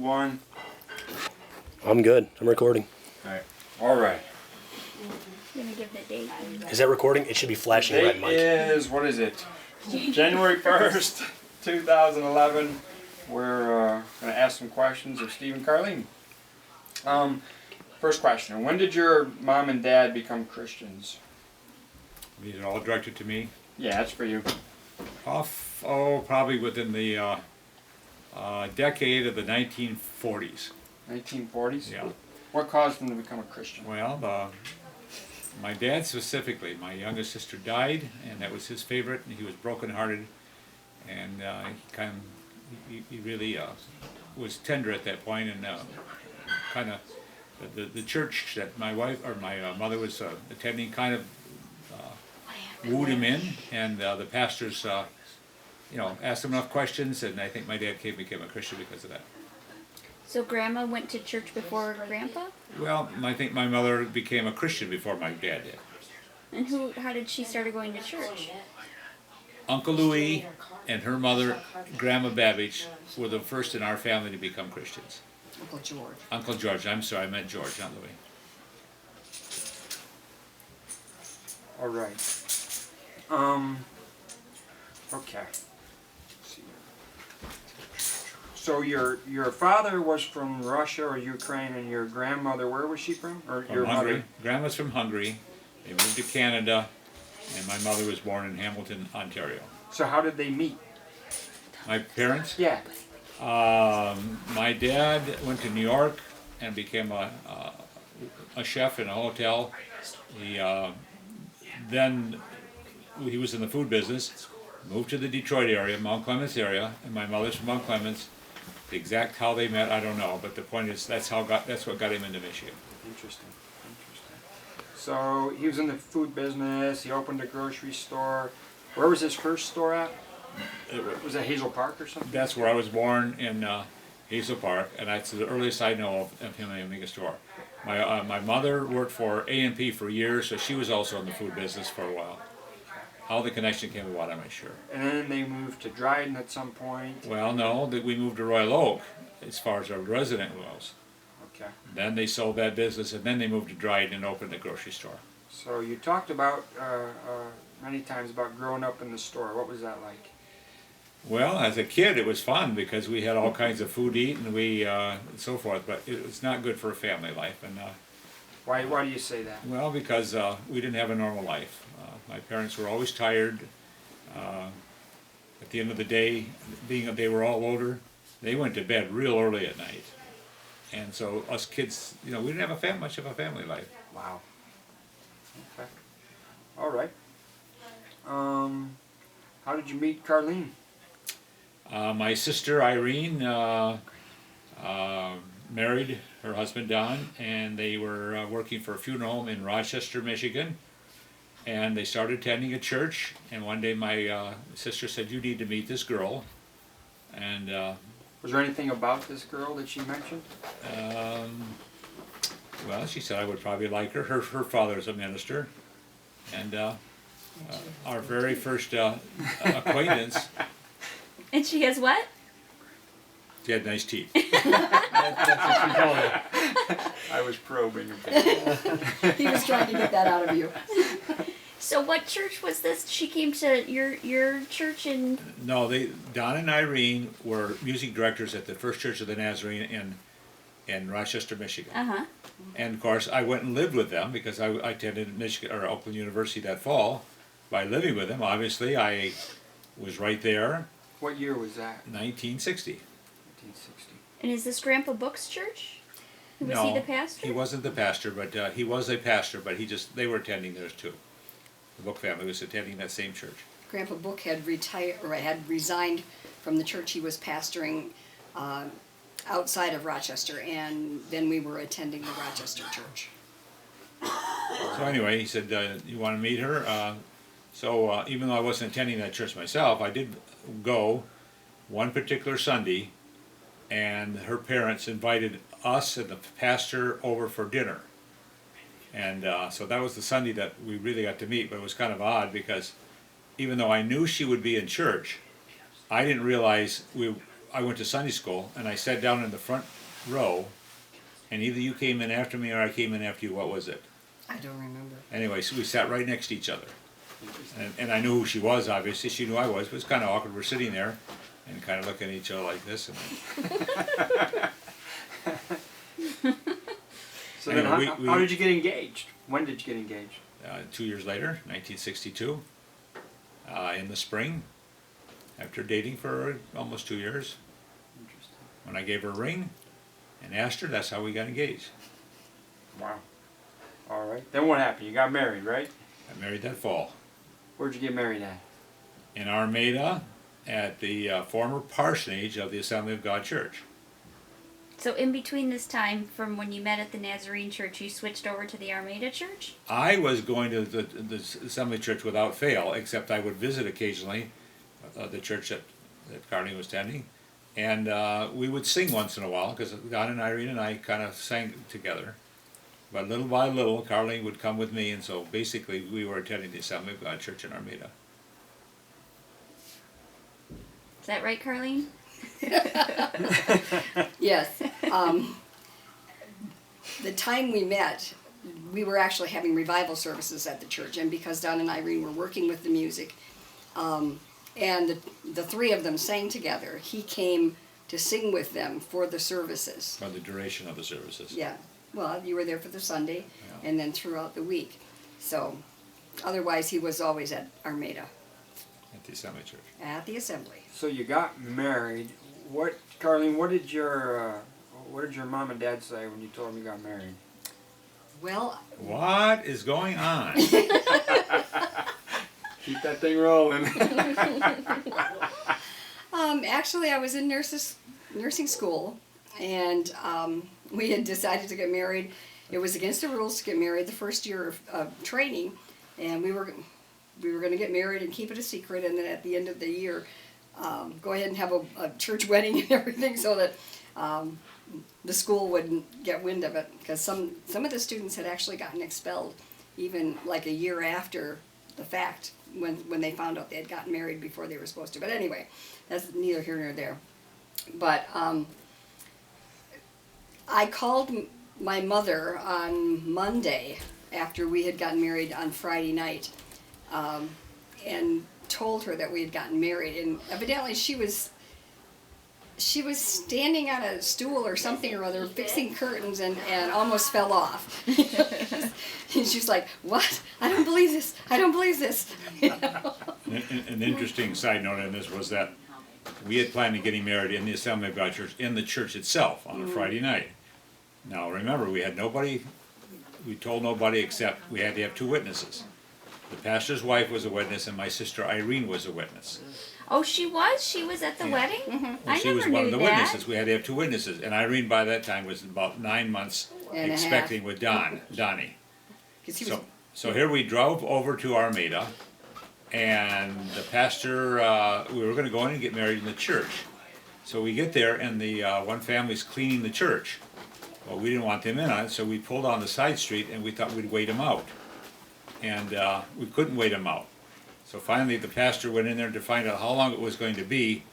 1. I'm good. I'm recording. All right. I'm gonna give the date. Is that recording? It should be flashing red, Date Mike. is, what is it? January 1st, 2011. We're going to ask some questions of Steve and Carlene. First question. When did your mom and dad become Christians? These are all directed to me. Yeah, that's for you. Probably within the decade of the 1940s. 1940s? Yeah. What caused them to become a Christian? Well, my dad specifically, my youngest sister died, and that was his favorite, and he was brokenhearted, and he really was tender at that point, and kind of the church that my wife or my mother was attending kind of wooed him in, and the pastors, asked him enough questions, and I think my dad became a Christian because of that. So Grandma went to church before Grandpa? Well, I think my mother became a Christian before my dad did. And how did she start going to church? Uncle Louis and her mother, Grandma Babbage, were the first in our family to become Christians. Uncle George. Uncle George, I'm sorry, I meant George, not Louis. All right. Okay. Let's see. So your father was from Russia or Ukraine, and your grandmother, where was she from? Or From your Hungary. mother? Grandma's from Hungary. They moved to Canada, and my mother was born in Hamilton, Ontario. So how did they meet? My parents? Yeah. My dad went to New York and became a chef in a hotel. Then he was in the food business, moved to the Detroit area, Mount Clemens area, and my mother's from Mount Clemens. The exact how they met, I don't know, but the point is that's what got him into Michigan. Interesting. So he was in the food business. He opened a grocery store. Where was his first store at? Was it Hazel Park or something? That's where I was born, in Hazel Park, and that's the earliest I know of him owning a store. My mother worked for A&P for years, so she was also in the food business for a while. How the connection came about, I'm not sure. And then they moved to Dryden at some point. Well, no, we moved to Royal Oak as far as our resident was. Okay. Then they sold that business, and then they moved to Dryden and opened a grocery store. So you talked about many times about growing up in the store. What was that like? Well, as a kid, it was fun because we had all kinds of food to eat and and so forth. But it was not good for a family life. And Why do you say that? well, because we didn't have a normal life. My parents were always tired. At the end of the day, being that they were all older, they went to bed real early at night. And so us kids, we didn't have much of a family life. Wow. Okay. All right. How did you meet Carlene? My sister Irene married her husband Don, and they were working for a funeral home in Rochester, Michigan. And they started attending a church, and one day my sister said, "You need to meet this girl." And Was there anything about this girl that she mentioned? well, she said I would probably like her. Her father's a minister, and our very first acquaintance, And she has what? she had nice teeth. I was probing. He was trying to get that out of you. So what church was this? She came to your church in... No, Don and Irene were music directors at the First Church of the Nazarene in Rochester, Michigan. Uh-huh. And of course, I went and lived with them because I attended Michigan or Oakland University that fall. By living with them, obviously, I was right there. What year was that? 1960. 1960. And is this Grandpa Book's church? Was No, he the pastor? he wasn't the pastor, but he was a pastor. But they were attending theirs too. The Book family was attending that same church. Grandpa Book had resigned from the church he was pastoring outside of Rochester, and then we were attending the Rochester church. So anyway, he said, "You want to meet her?" So even though I wasn't attending that church myself, I did go one particular Sunday, and her parents invited us and the pastor over for dinner. And so that was the Sunday that we really got to meet, but it was kind of odd because even though I knew she would be in church, I didn't realize I went to Sunday school, and I sat down in the front row, and either you came in after me or I came in after you. What was it? I don't remember. Anyway, so we sat right next to each other. And I knew who she was, obviously. She knew I was, but it was kind of awkward. We're sitting there and kind of looking at each other like this. And So Anyway, then, we- how did you get engaged? When did you get engaged? 2 years later, 1962, in the spring, after dating for almost 2 years, Interesting. when I gave her a ring and asked her, that's how we got engaged. Wow. All right. Then what happened? You got married, right? I married that fall. Where'd you get married at? In Armada, at the former parsonage of the Assembly of God Church. So in between this time, from when you met at the Nazarene Church, you switched over to the Armada Church? I was going to the Assembly Church without fail, except I would visit occasionally the church that Carlene was attending. And we would sing once in a while, because Don and Irene and I kind of sang together. But little by little, Carlene would come with me, and so basically we were attending the Assembly of God Church in Armada. Is that right, Carlene? Yes. The time we met, we were actually having revival services at the church, and because Don and Irene were working with the music, and the three of them sang together, he came to sing with them for the services. For the duration of the services. Yeah. Well, you were there for the Sunday, Yeah. and then throughout the week. So, otherwise, he was always at Armada, At the Assembly Church. at the assembly. So you got married. What, Carlene? What did your mom and dad say when you told them you got married? Well, What is going on? Keep that thing rolling. actually, I was in nursing school, and we had decided to get married. It was against the rules to get married the first year of training, and we were going to get married and keep it a secret, and then at the end of the year, go ahead and have a church wedding and everything, so that the school wouldn't get wind of it, because some of the students had actually gotten expelled, even like a year after the fact, when they found out they had gotten married before they were supposed to. But anyway, that's neither here nor there. But I called my mother on Monday after we had gotten married on Friday night, and told her that we had gotten married. And evidently she was standing on a stool or something or other fixing curtains and almost fell off. And she's like, "What? I don't believe this. I don't believe this." An interesting side note on this was that we had planned on getting married in the Assembly of God Church, in the church itself, on a Friday night. Now remember, we told nobody except we had to have 2 witnesses. The pastor's wife was a witness, and my sister Irene was a witness. Oh, she was? She was at the Yeah. wedding? Well, I she never was knew one of the that. witnesses. We had to have 2 witnesses, and Irene by that time was about 9 months And a expecting half. with Donnie. 'Cause he was, So here we drove over to Armada, and the pastor, we were going to go in and get married in the church. So we get there, and the one family's cleaning the church. Well, we didn't want them in on it, so we pulled on the side street, and we thought we'd wait them out. And we couldn't wait them out. So finally, the pastor went in there to find out how long it was going to be,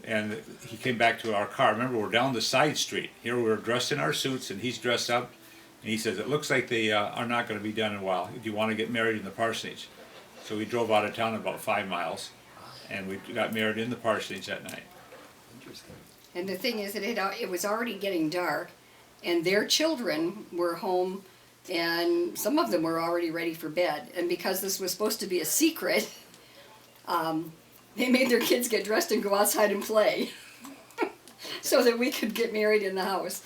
and he came back to our car. Remember, we're down the side street. Here we're dressed in our suits, and he's dressed up. And he says, "It looks like they are not going to be done in a while. Do you want to get married in the parsonage?" So we drove out of town about 5 miles, and we got married in the parsonage that night. Interesting. and the thing is that it was already getting dark, and their children were home, and some of them were already ready for bed. And because this was supposed to be a secret, they made their kids get dressed and go outside and play, so that we could get married in the house.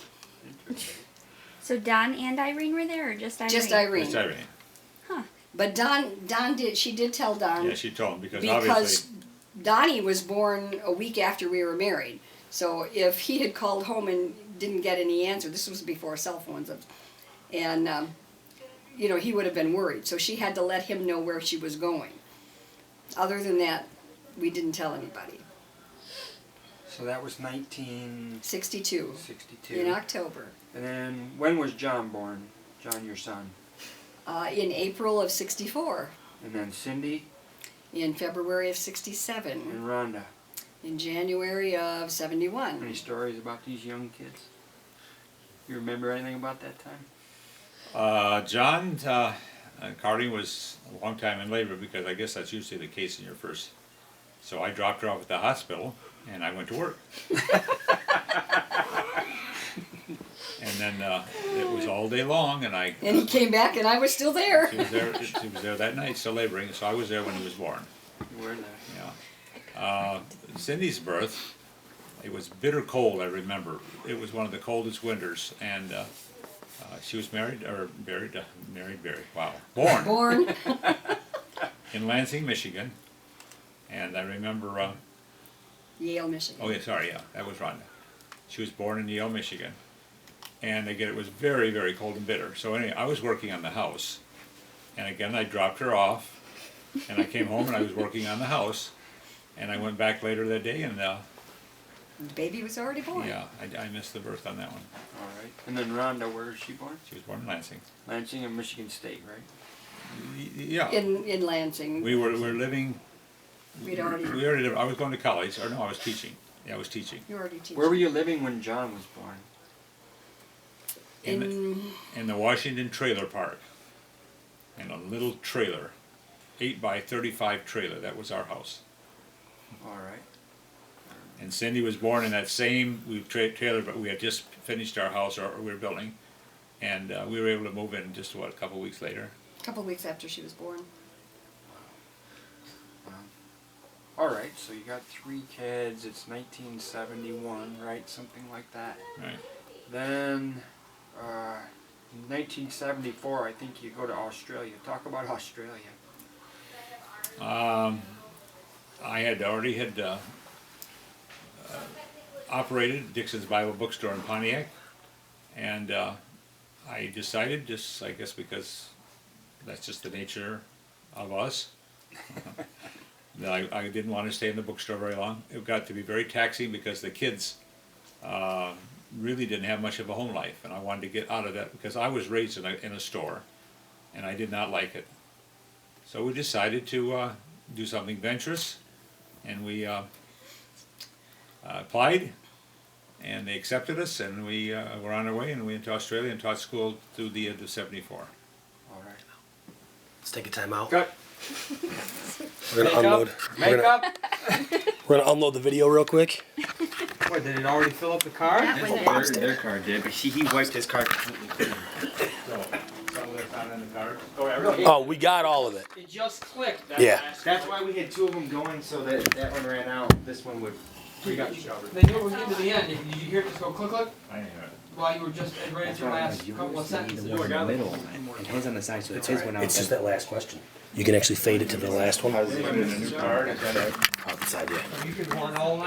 So Don and Irene were there, or just Irene? Just Irene. That's Irene. But Don did tell Don, Yeah, she told him, because because obviously, Donnie was born a week after we were married. So if he had called home and didn't get any answer, this was before cell phones, and he would have been worried. So she had to let him know where she was going. Other than that, we didn't tell anybody. So that was 1962. 62 in October. And then when was John born? John, your son. In April of 64. And then Cindy In February of 67. and Rhonda. in January of Any '71. stories about these young kids? You remember anything about that time? John, Carlene was a long time in labor because I guess that's usually the case in your first. So I dropped her off at the hospital and I went to work. And then it was all day long, and And he came back, and I was still there. She was there. She was there that night, still laboring. So I was there when he was born. You were there. Yeah. Cindy's birth, it was bitter cold. I remember it was one of the coldest winters, and she was married or buried. Wow, born Born. in Lansing, Michigan, and I remember. Yale, Michigan. Oh yeah, sorry, yeah, that was Rhonda. She was born in Yale, Michigan. And again, it was very, very cold and bitter. So anyway, I was working on the house. And again, I dropped her off. And I came home and I was working on the house. And I went back later that day and, The baby was already born. yeah, I missed the birth on that one. All right. And then Rhonda, where is she born? She was born in Lansing. Lansing and Michigan State, right? Yeah. In Lansing. We were living, We'd already. I was going to college, or no, I was teaching. Yeah, I was teaching. You were already teaching. Where were you living when John was born? In the Washington trailer park. In a little trailer. 8x35 trailer. That was our house. All right. And Cindy was born in that same trailer, but we had just finished our house, or we were building, and we were able to move in just a couple of weeks later. A couple weeks after she was born. All right. So you got 3 kids. It's 1971, right? Something like that. Right. Then, in 1974, I think you go to Australia. Talk about Australia. I had already operated Dixon's Bible Bookstore in Pontiac, and I decided, just I guess because that's just the nature of us, that I didn't want to stay in the bookstore very long. It got to be very taxing because the kids really didn't have much of a home life, and I wanted to get out of that because I was raised in a store, and I did not like it. So we decided to do something venturous, and we applied, and they accepted us, and we were on our way, and we went to Australia and taught school through the end of '74. All right. Let's take a time out. Cut. We're gonna unload. Makeup. We're gonna unload the video real quick. What, did it already fill up the car? That was it. Their car did, but he wiped his car completely clean. So, some of that found in the car. Oh, we got all of it. It just clicked. Yeah. That's why we had 2 of them going, so that that one ran out. This one would. We got you covered. Then you were getting to the end. Did you hear it just go click click? I didn't hear it. While you were just ready to last couple of sentences. The one in the middle, and his on the side, so it's his one out. It's just that last question. You can actually fade it to the last one. Put it in a new car. Oh, this idea. You could warn all night.